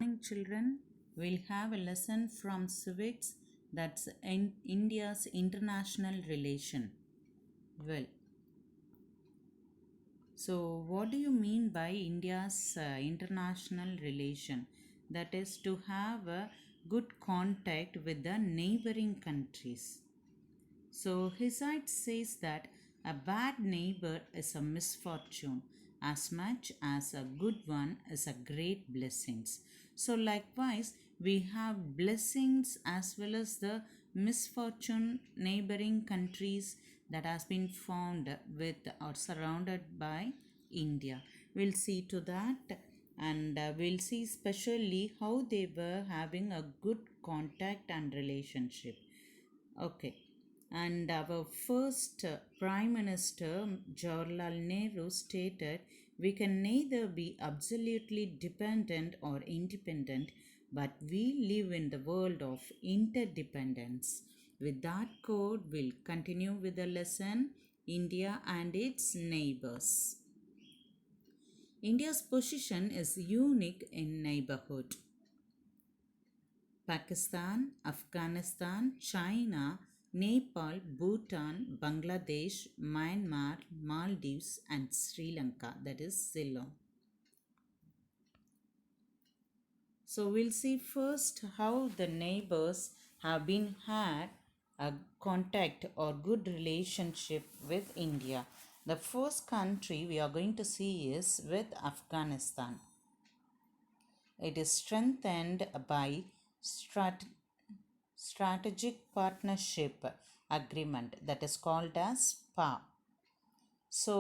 Morning, children. We'll have a lesson from civics that's in India's international relation. Well, so what do you mean by India's international relation? That is to have a good contact with the neighboring countries. So Hesiod says that a bad neighbor is a misfortune as much as a good one is a great blessings. So likewise, we have blessings as well as the misfortune neighboring countries that has been found with or surrounded by India. We'll see to that, and we'll see especially how they were having a good contact and relationship. Okay, and our first Prime Minister Jawaharlal Nehru stated, "We can neither be absolutely dependent or independent, but we live in the world of interdependence." With that code, we'll continue with the lesson India and its neighbors. India's position is unique in neighborhood. Pakistan, Afghanistan, China, Nepal, Bhutan, Bangladesh, Myanmar, Maldives, and Sri Lanka, that is Ceylon. So we'll see first how the neighbors have been had a contact or good relationship with India. The first country we are going to see is with Afghanistan. It is strengthened by strategic partnership agreement that is called as PA. So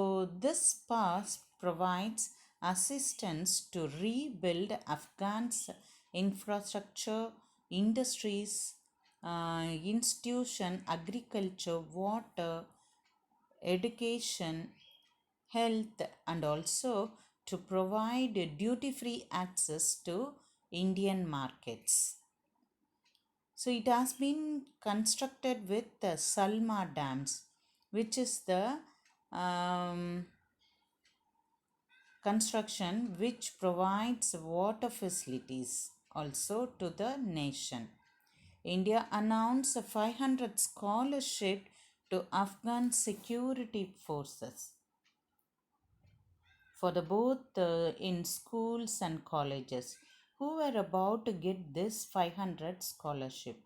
this PA provides assistance to rebuild Afghan's infrastructure, industries, institution, agriculture, water, education, health, and also to provide duty-free access to Indian markets. So it has been constructed with the Salma dams, which is the construction which provides water facilities also to the nation. India announced a 500 scholarship to Afghan security forces for the both in schools and colleges who were about to get this 500 scholarship.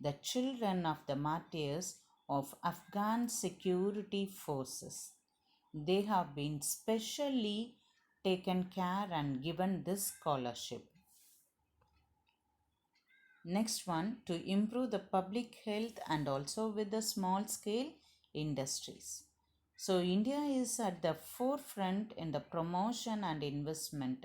The children of the martyrs of Afghan security forces. They have been specially taken care and given this scholarship. Next one, to improve the public health and also with the small scale industries. So India is at the forefront in the promotion and investment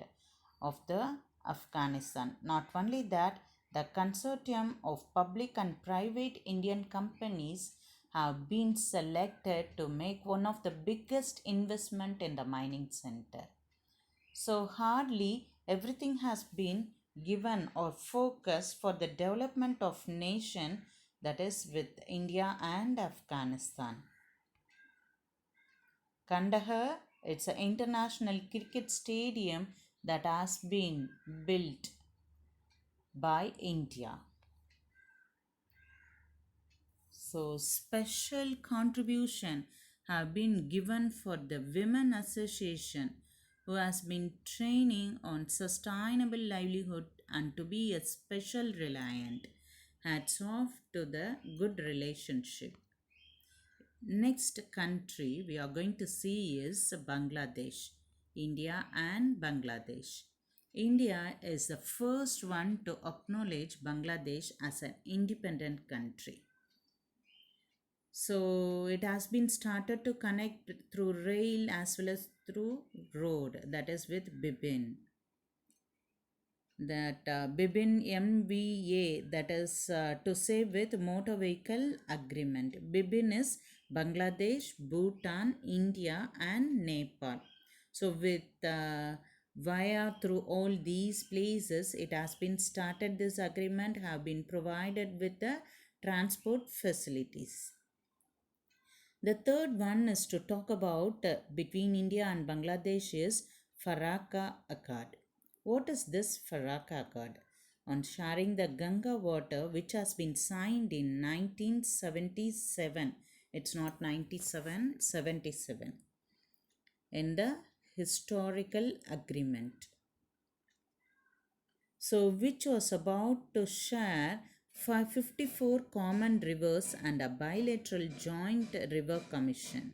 of the Afghanistan. Not only that, the consortium of public and private Indian companies have been selected to make one of the biggest investment in the mining center. So hardly everything has been given or focused for the development of nation, that is with India and Afghanistan. Kandahar, it's an international cricket stadium that has been built by India. So special contribution have been given for the Women Association who has been training on sustainable livelihood and to be a special reliant. Hats off to the good relationship. Next country we are going to see is Bangladesh. India and Bangladesh. India is the first one to acknowledge Bangladesh as an independent country. So it has been started to connect through rail as well as through road, that is with Bibin. That Bibin MVA, that is to say with motor vehicle agreement. Bibin is Bangladesh, Bhutan, India and Nepal. So with via through all these places it has been started, this agreement have been provided with the transport facilities. The third one is to talk about between India and Bangladesh is Faraka Accord. What is this Farrakh Accord on sharing the Ganga water, which has been signed in 1977? It's not 97, 77 in the historical agreement. So, which was about to share 54 common rivers and a bilateral joint river commission.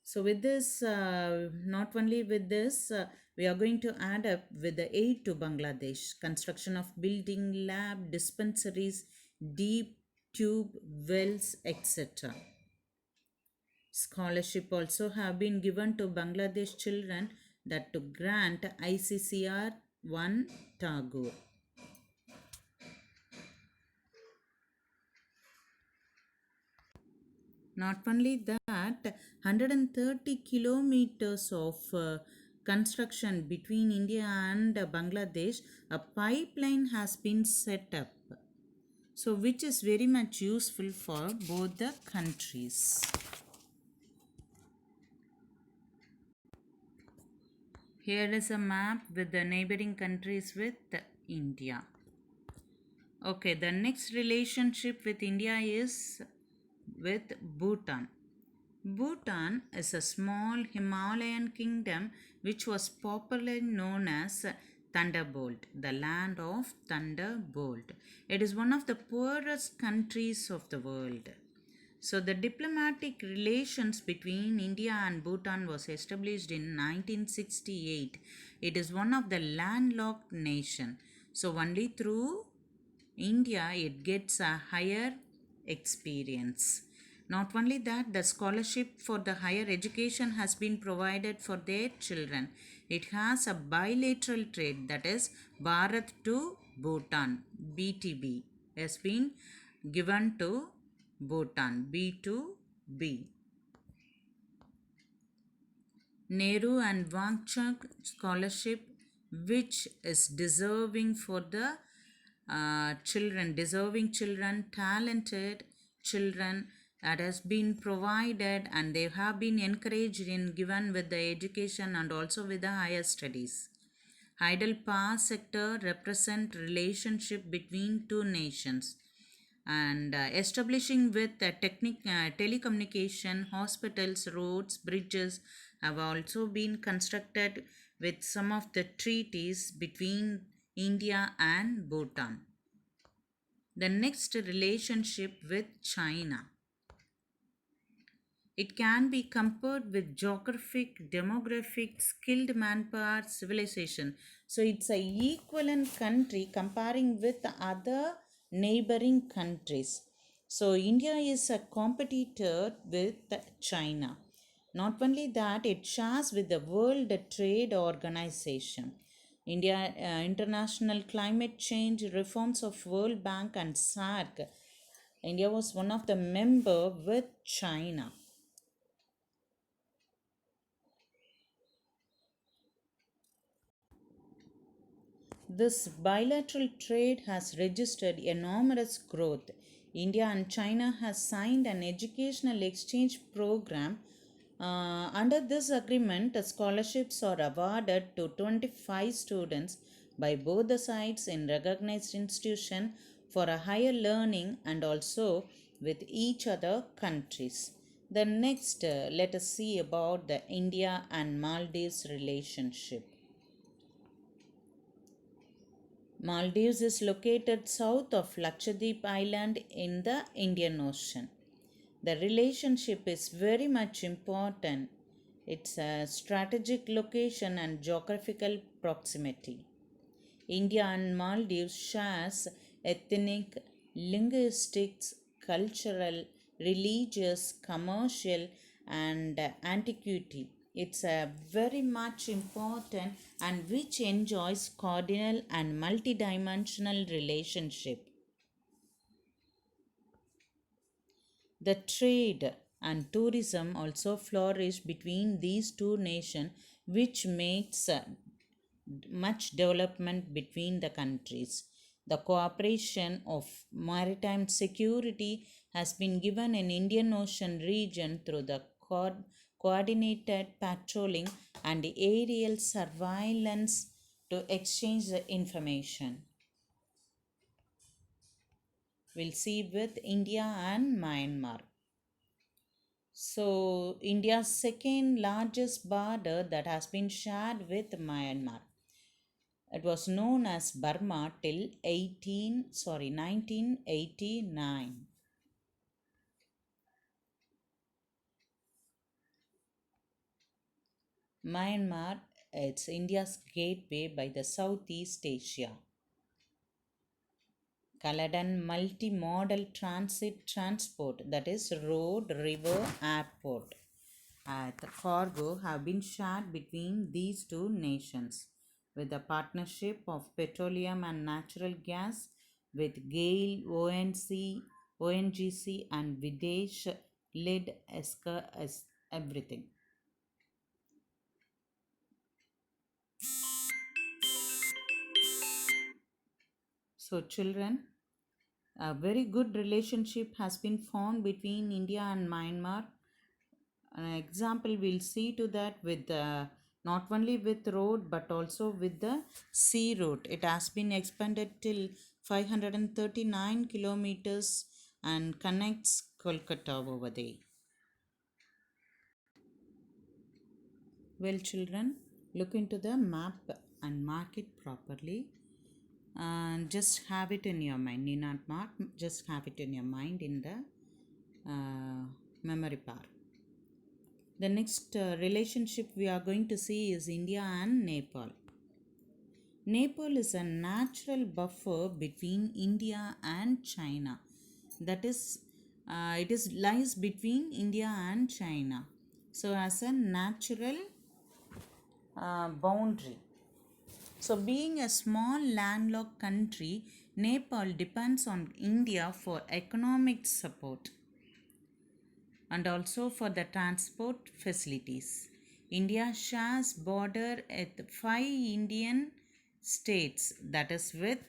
So, with this, not only with this, we are going to add up with the aid to Bangladesh, construction of building, lab, dispensaries, deep tube wells, etc. Scholarship also have been given to Bangladesh children that to grant ICCR 1 Tagore. Not only that, 130 kilometers of construction between India and Bangladesh, a pipeline has been set up. So, which is very much useful for both the countries. Here is a map with the neighboring countries with India. Okay, the next relationship with India is with Bhutan. Bhutan is a small Himalayan kingdom which was popularly known as Thunderbolt, the land of Thunderbolt. It is one of the poorest countries of the world. So the diplomatic relations between India and Bhutan was established in 1968. It is one of the landlocked nation. So only through India it gets a higher experience. Not only that, the scholarship for the higher education has been provided for their children. It has a bilateral trade, that is Bharat to Bhutan, BTB, has been given to Bhutan, B2B. Nehru and Wangchuck scholarship, which is deserving for the children, deserving children, talented children, that has been provided, and they have been encouraged in given with the education and also with the higher studies. Hyderabad power sector represent relationship between two nations, and establishing with telecommunication, hospitals, roads, bridges have also been constructed with some of the treaties between India and Bhutan. The next relationship with China. It can be compared with geographic, demographic, skilled manpower, civilization. So it's a equivalent country comparing with other neighboring countries. So India is a competitor with China. Not only that, it shares with the World Trade Organization. India international climate change reforms of World Bank and SARC. India was one of the member with China. This bilateral trade has registered enormous growth. India and China has signed an educational exchange program. Under this agreement, scholarships are awarded to 25 students by both the sides in recognized institution for a higher learning and also with each other countries. The next, let us see about the India and Maldives relationship. Maldives is located south of Lakshadweep Island in the Indian Ocean. The relationship is very much important. It's a strategic location and geographical proximity. India and Maldives shares ethnic, linguistic, cultural, religious, commercial, and antiquity. It's a very much important and which enjoys cordial and multidimensional relationship. The trade and tourism also flourish between these two nations, which makes much development between the countries. The cooperation of maritime security has been given in Indian Ocean region through the coordinated patrolling and aerial surveillance to exchange the information. We'll see with India and Myanmar. So, India's second largest border that has been shared with Myanmar. It was known as Burma till 1989. Myanmar, it's India's gateway by the Southeast Asia. Kaladan multimodal transit transport, that is road, river, airport. The cargo have been shared between these two nations with the partnership of petroleum and natural gas with GAIL, ONGC and Videsh led as everything. So children, a very good relationship has been formed between India and Myanmar. An example we'll see to that with not only with road but also with the sea route. It has been expanded till 539 kilometers and connects Kolkata over there. Well, children, look into the map and mark it properly. And just have it in your mind. Need not mark, just have it in your mind in the memory power. The next relationship we are going to see is India and Nepal. Nepal is a natural buffer between India and China. That is, it is lies between India and China. So, as a natural boundary. So, being a small landlocked country, Nepal depends on India for economic support and also for the transport facilities. India shares border at 5 Indian states, that is with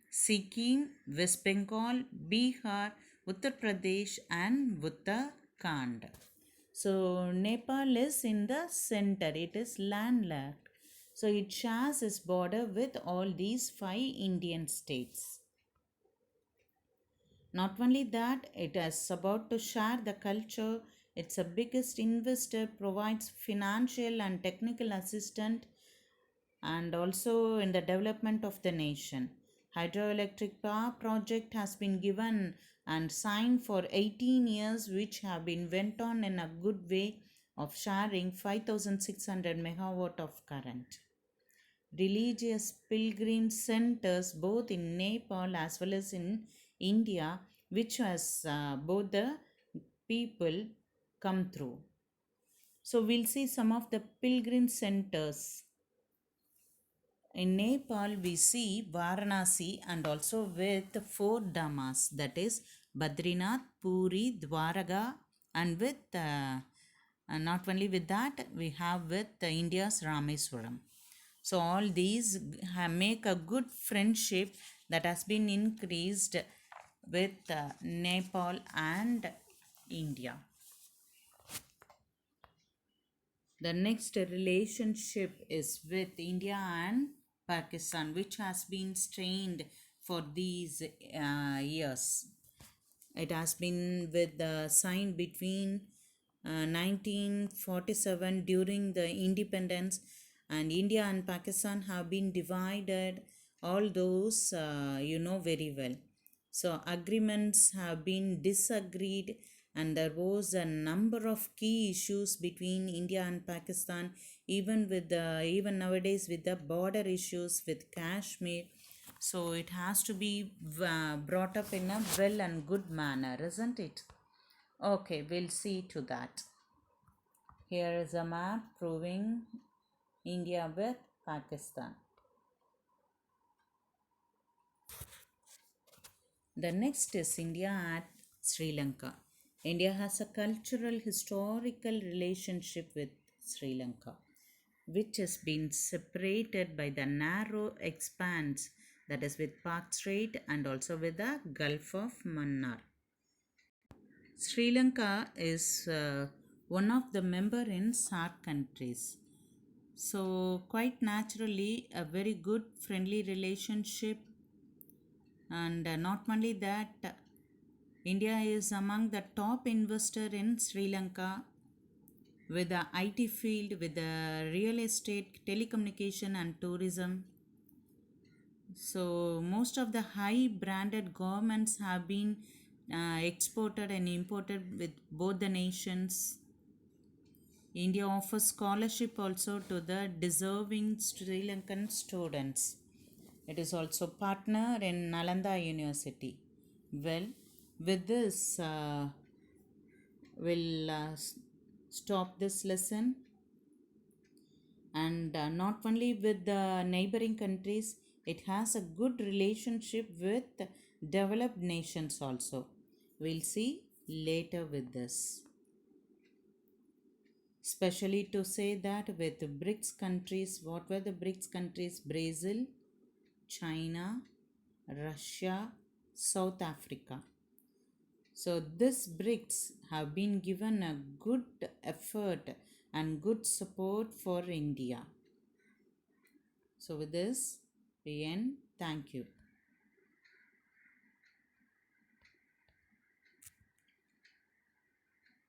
Sikkim, West Bengal, Bihar, Uttar Pradesh and Uttarakhand. So Nepal is in the center, it is landlocked. So it shares its border with all these 5 Indian states. Not only that, it is about to share the culture. It's a biggest investor, provides financial and technical assistance and also in the development of the nation. Hydroelectric power project has been given and signed for 18 years which have been went on in a good way of sharing 5600 megawatt of current. Religious pilgrim centers both in Nepal as well as in India, which has both the people come through. So we'll see some of the pilgrim centers. In Nepal, we see Varanasi and also with four Dhamas, that is Badrinath, Puri, Dwaraka, and with not only with that, we have with India's Rameswaram. So all these make a good friendship that has been increased with Nepal and India. The next relationship is with India and Pakistan, which has been strained for these years. It has been with the sign between 1947 during the independence, and India and Pakistan have been divided. All those you know very well. So agreements have been disagreed, and there was a number of key issues between India and Pakistan, even nowadays with the border issues with Kashmir. So it has to be brought up in a well and good manner, isn't it? Okay, we'll see to that. Here is a map proving India with Pakistan. The next is India at Sri Lanka. India has a cultural historical relationship with Sri Lanka, which has been separated by the narrow expanse that is with Park Strait and also with the Gulf of Mannar. Sri Lanka is one of the member in SAARC countries. So quite naturally a very good friendly relationship, and not only that, India is among the top investor in Sri Lanka with the IT field, with the real estate, telecommunication and tourism. So most of the high branded governments have been exported and imported with both the nations. India offers scholarship also to the deserving Sri Lankan students. It is also partner in Nalanda University. Well, with this, we'll stop this lesson. And not only with the neighboring countries, it has a good relationship with developed nations also. We'll see later with this. Especially to say that with the BRICS countries, what were the BRICS countries? Brazil, China, Russia, South Africa. So this BRICS have been given a good effort and good support for India. So with this, we end. Thank you.